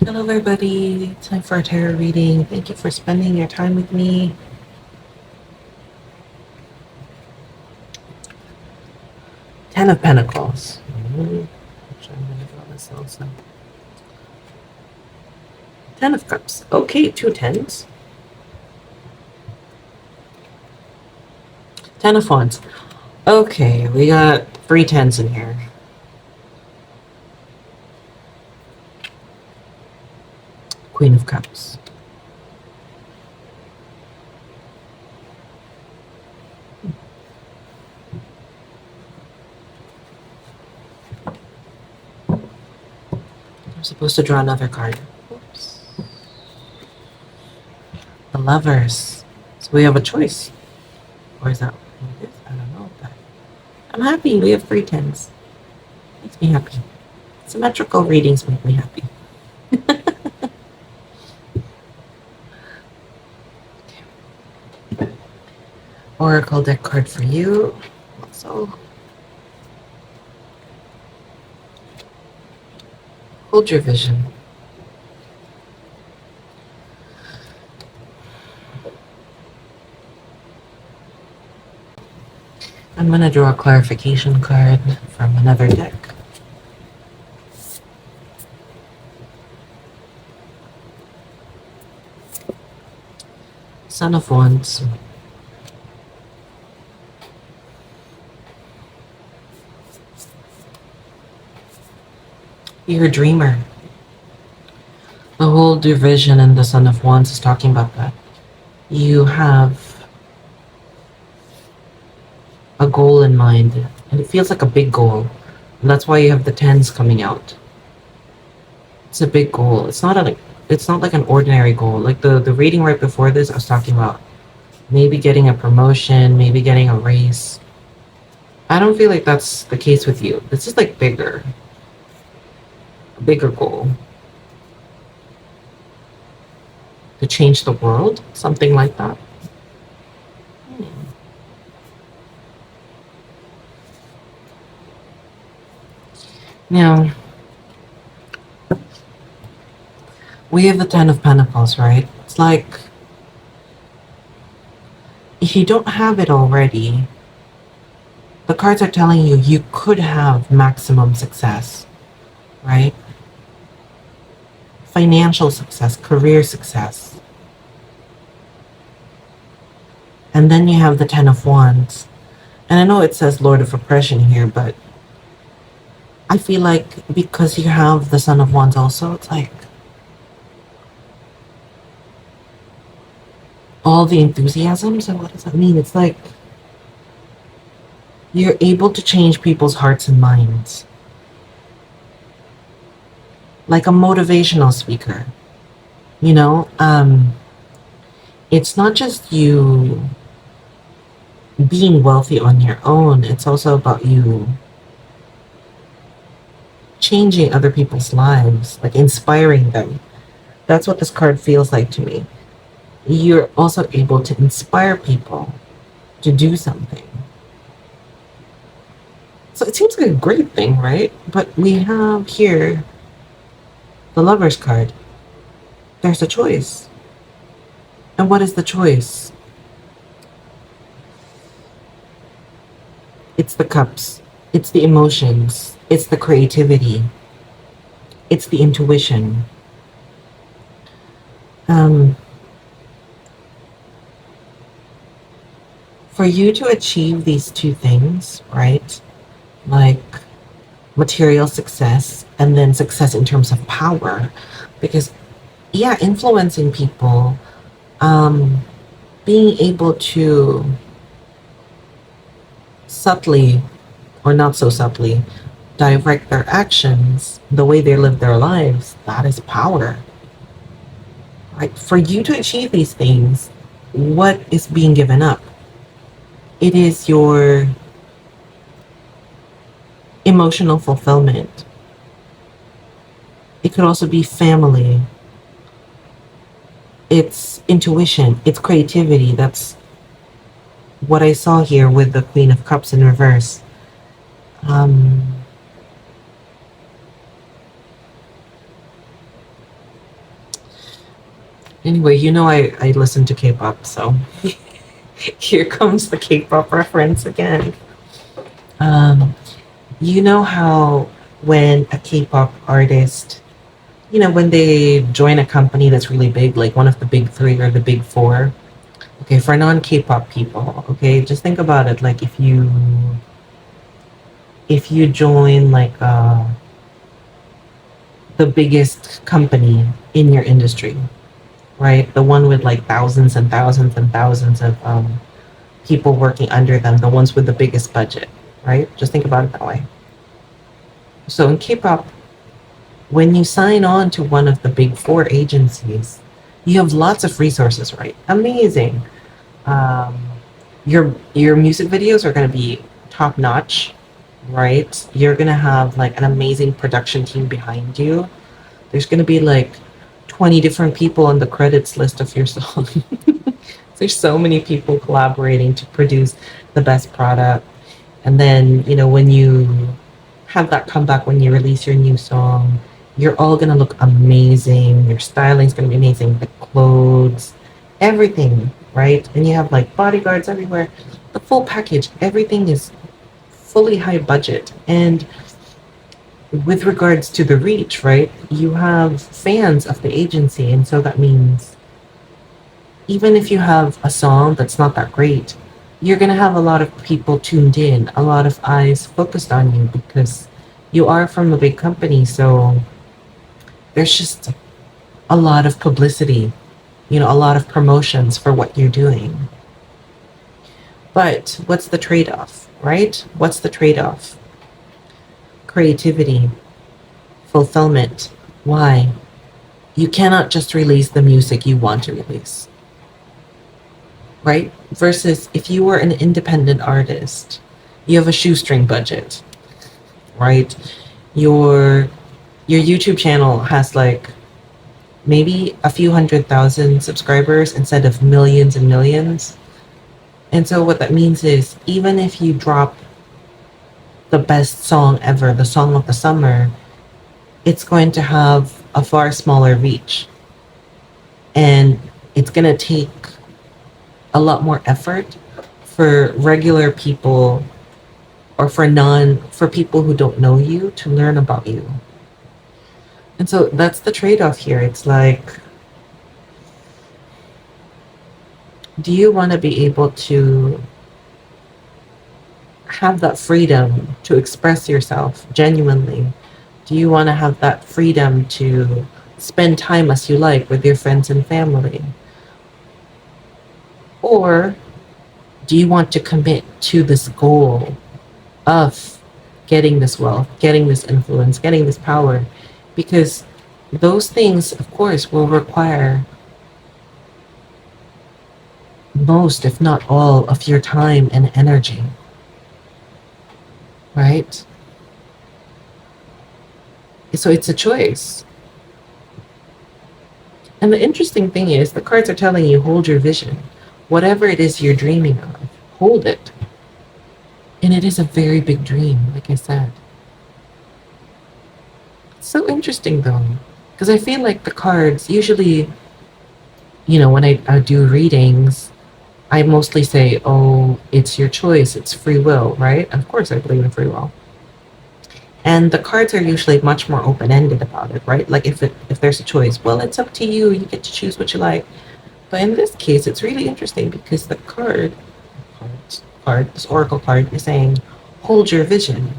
Hello, everybody. Time for a tarot reading. Thank you for spending your time with me. Ten of Pentacles. Actually, I'm going to draw this also. Ten of Cups. Okay, two tens. Ten of Wands. Okay, we got three tens in here. Queen of Cups. I'm supposed to draw another card. Oops. The Lovers. So we have a choice. Or is that what it is? I don't know. But I'm happy. We have three tens. Makes me happy. Symmetrical readings make me happy. Oracle deck card for you. Also, hold your vision. I'm going to draw a clarification card from another deck. Son of Wands. You're a dreamer. The whole division in the Son of Wands is talking about that. You have a goal in mind, and it feels like a big goal. And that's why you have the tens coming out. It's a big goal. It's not like an ordinary goal. Like the reading right before this, I was talking about maybe getting a promotion, maybe getting a raise. I don't feel like that's the case with you. This is like bigger. A bigger goal. To change the world, something like that. Now, we have the Ten of Pentacles, right? It's like, if you don't have it already, the cards are telling you you could have maximum success, right? Financial success, career success. And then you have the Ten of Wands. And I know it says Lord of Oppression here, but I feel like because you have the Son of Wands also, it's like all the enthusiasm. So what does that mean? It's like you're able to change people's hearts and minds. Like a motivational speaker. You know, it's not just you being wealthy on your own, it's also about you changing other people's lives, like inspiring them. That's what this card feels like to me. You're also able to inspire people to do something. So it seems like a great thing, right? But we have here the Lover's card. There's a choice. And what is the choice? It's the cups. It's the emotions. It's the creativity. It's the intuition. For you to achieve these two things, right? Like material success and then success in terms of power. Because, yeah, influencing people, being able to subtly or not so subtly direct their actions, the way they live their lives, that is power. Right? For you to achieve these things, what is being given up? It is your emotional fulfillment. It could also be family. It's intuition. It's creativity. That's what I saw here with the Queen of Cups in reverse. Anyway, I listen to K-pop, so here comes the K-pop reference again. Um, you know how when a K-pop artist, when they join a company that's really big, like one of the big three or the big four, okay, for non-K-pop people, okay, just think about it. Like if you join like the biggest company in your industry, right? The one with like thousands and thousands and thousands of people working under them, the ones with the biggest budget, right? Just think about it that way. So in K-pop, when you sign on to one of the big four agencies, you have lots of resources, right? Amazing. Um, your music videos are going to be top notch, right? You're going to have like an amazing production team behind you. There's going to be like 20 different people on the credits list of your song. There's so many people collaborating to produce the best product. And then, when you have that comeback, when you release your new song, you're all going to look amazing. Your styling's going to be amazing. The clothes, everything, right? And you have like bodyguards everywhere. The full package, everything is fully high budget. And with regards to the reach, right? You have fans of the agency. And so that means even if you have a song that's not that great, you're going to have a lot of people tuned in, a lot of eyes focused on you because you are from a big company. So there's just a lot of publicity, a lot of promotions for what you're doing. But what's the trade off, right? What's the trade off? Creativity, fulfillment. Why? You cannot just release the music you want to release, right? Versus if you were an independent artist, you have a shoestring budget, right? Your your YouTube channel has like maybe a few 100,000 subscribers instead of millions and millions. And so what that means is even if you drop the best song ever, the song of the summer, it's going to have a far smaller reach. And it's going to take a lot more effort for regular people or for people who don't know you to learn about you. And so that's the trade-off here. It's like, do you want to be able to have that freedom to express yourself genuinely? Do you want to have that freedom to spend time as you like with your friends and family? Or do you want to commit to this goal of getting this wealth, getting this influence, getting this power? Because those things, of course, will require most, if not all, of your time and energy, right? So it's a choice. And the interesting thing is, the cards are telling you hold your vision. Whatever it is you're dreaming of, hold it. And it is a very big dream, like I said. It's so interesting though, because I feel like the cards usually, when I do readings, I mostly say, oh, it's your choice, it's free will, right? Of course, I believe in free will. And the cards are usually much more open-ended about it, right? Like if there's a choice, well, it's up to you. You get to choose what you like. But in this case, it's really interesting because the this oracle card is saying, hold your vision.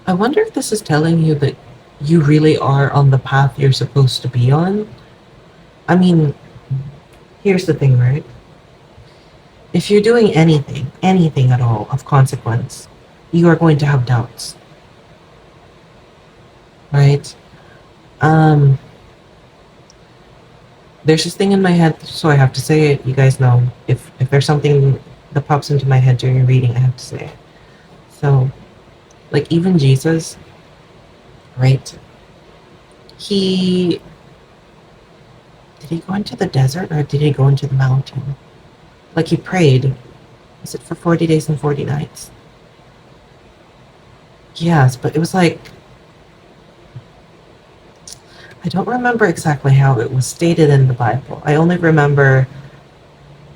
I wonder if this is telling you that you really are on the path you're supposed to be on. I mean, here's the thing, right? If you're doing anything at all of consequence, you are going to have doubts, right? There's this thing in my head, so I have to say it. You guys know, if there's something that pops into my head during a reading, I have to say it. So, like even Jesus, right? He did he go into the desert or did he go into the mountain? Like he prayed. Was it for 40 days and 40 nights? Yes, but it was like I don't remember exactly how it was stated in the Bible. I only remember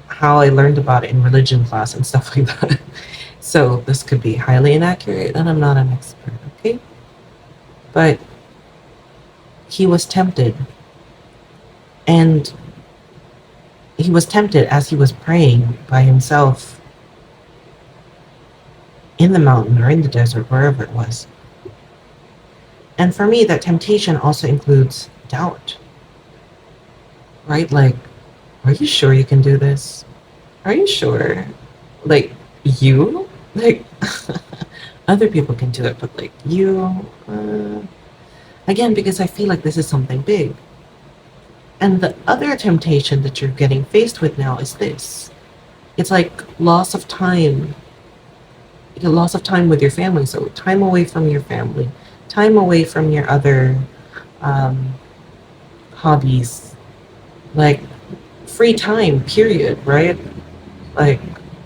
how I learned about it in religion class and stuff like that. So this could be highly inaccurate, and I'm not an expert, okay? But he was tempted, and he was tempted as he was praying by himself in the mountain or in the desert, wherever it was. And for me, that temptation also includes doubt, right? Like, are you sure you can do this? Are you sure? Like, you? Like, other people can do it, but like, you? Again, because I feel like this is something big. And the other temptation that you're getting faced with now is this. It's like loss of time. Loss of time with your family. So time away from your family, time away from your other um, hobbies, like free time, period, right? Like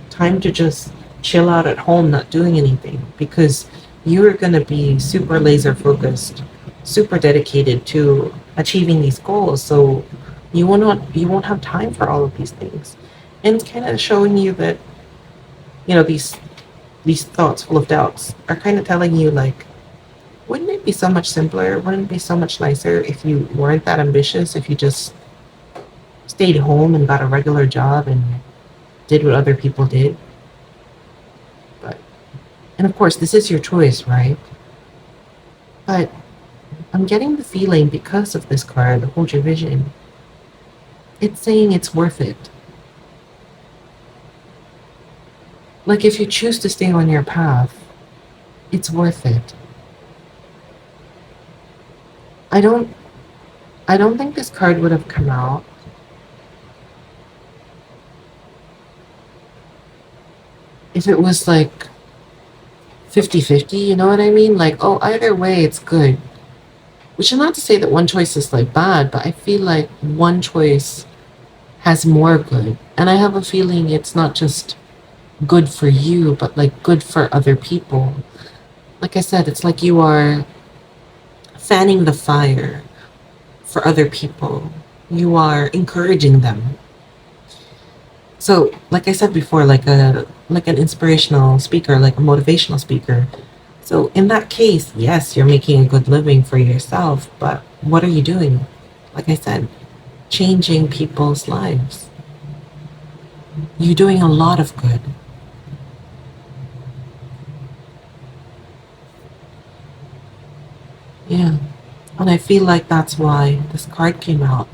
time to just chill out at home, not doing anything, because you're going to be super laser focused, super dedicated to achieving these goals. So you won't have time for all of these things. And it's kind of showing you that, these thoughts full of doubts are kind of telling you like, wouldn't it be so much simpler? Wouldn't it be so much nicer if you weren't that ambitious, if you just stayed home and got a regular job and did what other people did? But and of course this is your choice, right? But I'm getting the feeling because of this card, the Hold Your Vision, it's saying it's worth it. Like if you choose to stay on your path, it's worth it. I don't I don't think this card would have come out if it was like 50-50, you know what I mean? Like, oh, either way it's good. Which is not to say that one choice is like bad, but I feel like one choice has more good. And I have a feeling it's not just good for you, but like good for other people. Like I said, it's like you are fanning the fire for other people. You are encouraging them. So, like I said before, like an inspirational speaker, like a motivational speaker. So in that case, yes, you're making a good living for yourself, but what are you doing? Like I said, changing people's lives. You're doing a lot of good. Yeah. And I feel like that's why this card came out.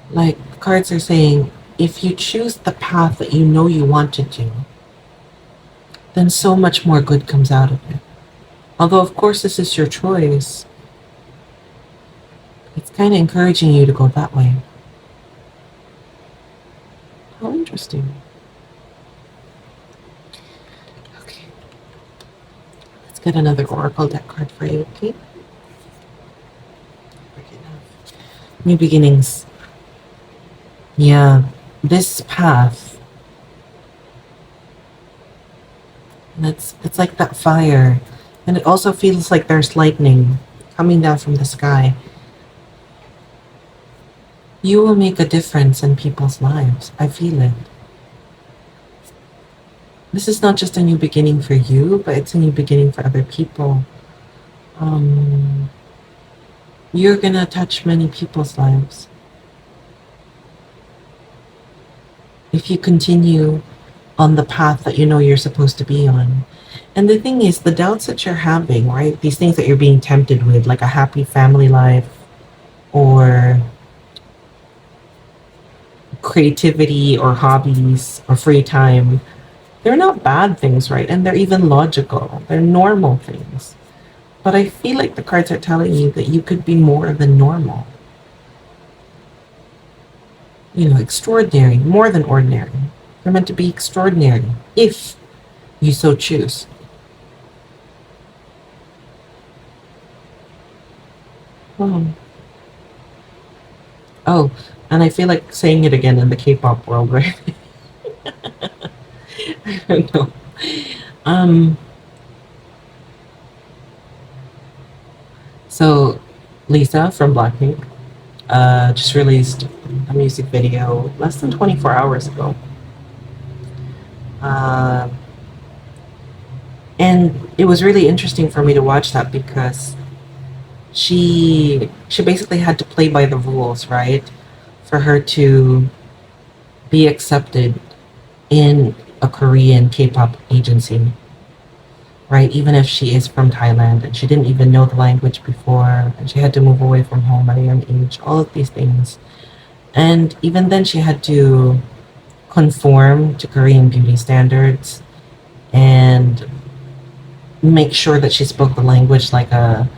Like, cards are saying, if you choose the path that you know you want to do, then so much more good comes out of it. Although, of course, this is your choice, it's kind of encouraging you to go that way. How interesting. Okay. Let's get another Oracle deck card for you, okay? New beginnings. Yeah, this path, and it's like that fire, and it also feels like there's lightning coming down from the sky. You will make a difference in people's lives. I feel it. This is not just a new beginning for you, but it's a new beginning for other people. Um, you're gonna touch many people's lives if you continue on the path that you know you're supposed to be on. And the thing is, the doubts that you're having, right? These things that you're being tempted with, like a happy family life or creativity or hobbies or free time, they're not bad things, right? And they're even logical. They're normal things. But I feel like the cards are telling you that you could be more than normal. Extraordinary, more than ordinary. You're meant to be extraordinary if you so choose. Hmm. Oh, and I feel like saying it again in the K-pop world, right? I don't know. Um, so Lisa from Blackpink just released a music video less than 24 hours ago. Uh, and it was really interesting for me to watch that because she basically had to play by the rules, right? For her to be accepted in a Korean K-pop agency, right? Even if she is from Thailand and she didn't even know the language before, and she had to move away from home at a young age, all of these things. And even then, she had to conform to Korean beauty standards and make sure that she spoke the language like a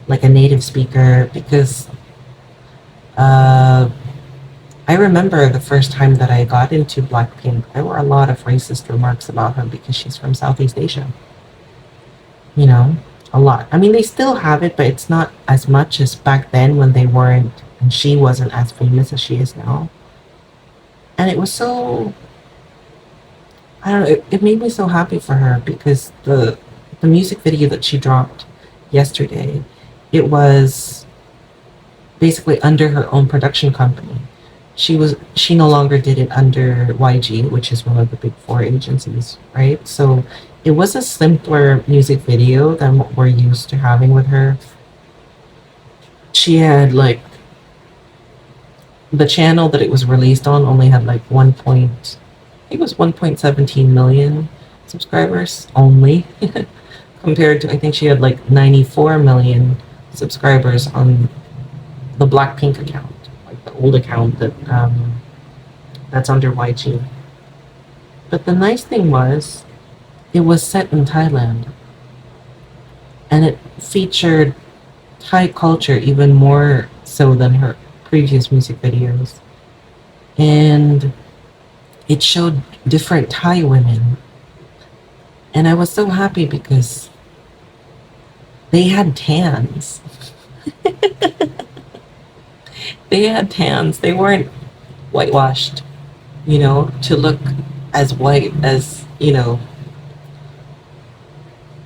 native speaker because uh, I remember the first time that I got into Blackpink, there were a lot of racist remarks about her because she's from Southeast Asia. You know, a lot. I mean, they still have it, but it's not as much as back then when they weren't, and she wasn't as famous as she is now. And it was so, I don't know, it made me so happy for her because the music video that she dropped yesterday, it was basically under her own production company. She no longer did it under YG, which is one of the big four agencies, right? So it was a simpler music video than what we're used to having with her. She had like the channel that it was released on only had like I think it was 1.17 million subscribers only, compared to I think she had like 94 million subscribers on the Blackpink account, like the old account that's under YG. But the nice thing was, it was set in Thailand, and it featured Thai culture even more so than her previous music videos. And it showed different Thai women. And I was so happy because they had tans. They had tans. They weren't whitewashed, to look as white as,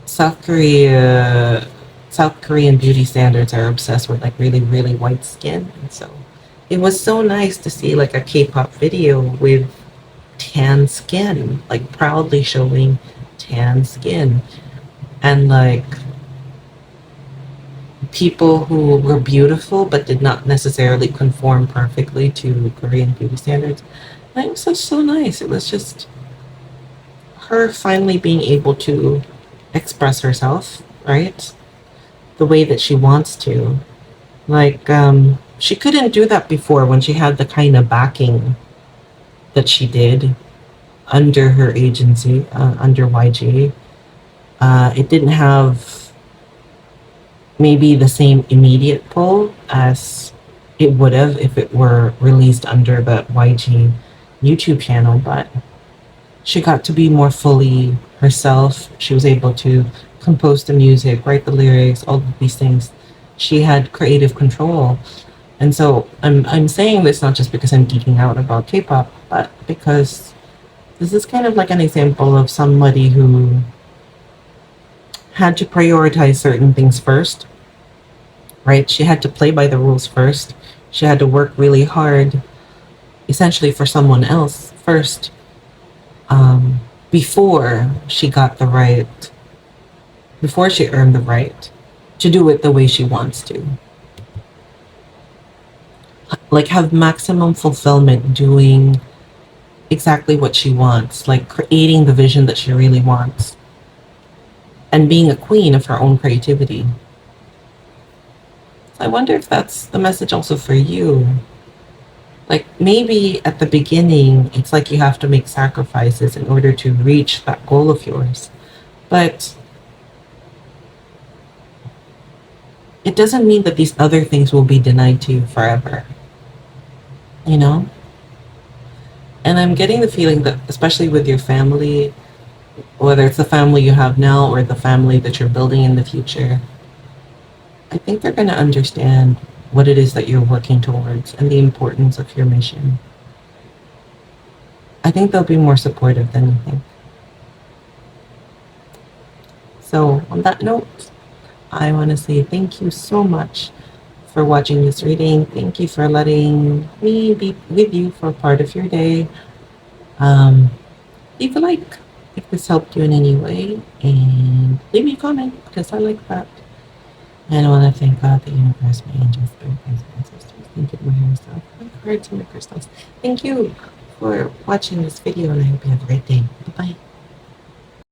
South Korea, South Korean beauty standards are obsessed with like really, really white skin. And so it was so nice to see like a K-pop video with tan skin, like proudly showing tan skin. And like people who were beautiful but did not necessarily conform perfectly to Korean beauty standards. And it was so nice. It was just her finally being able to express herself, right? The way that she wants to. Like, she couldn't do that before when she had the kind of backing that she did under her agency, under YG. It didn't have maybe the same immediate pull as it would have if it were released under the YG YouTube channel, but she got to be more fully herself. She was able to compose the music, write the lyrics, all of these things. She had creative control. And so I'm saying this not just because I'm geeking out about K-pop, but because this is kind of like an example of somebody who had to prioritize certain things first, right? She had to play by the rules first. She had to work really hard, essentially for someone else first, before she got the right, before she earned the right to do it the way she wants to. Like, have maximum fulfillment doing exactly what she wants, like creating the vision that she really wants, and being a queen of her own creativity. So I wonder if that's the message also for you. Like, maybe at the beginning, it's like you have to make sacrifices in order to reach that goal of yours. But it doesn't mean that these other things will be denied to you forever, you know? And I'm getting the feeling that, especially with your family, whether it's the family you have now or the family that you're building in the future, I think they're going to understand what it is that you're working towards and the importance of your mission. I think they'll be more supportive than you think. So, on that note, I want to say thank you so much for watching this reading. Thank you for letting me be with you for part of your day. Um, leave a like if this helped you in any way, and leave me a comment because I like that. And I want to thank God, the universe, my angels, spirit guides, my ancestors. Thank you to my higher self, my cards, and my crystals. Thank you for watching this video, and I hope you have a great day. Bye bye.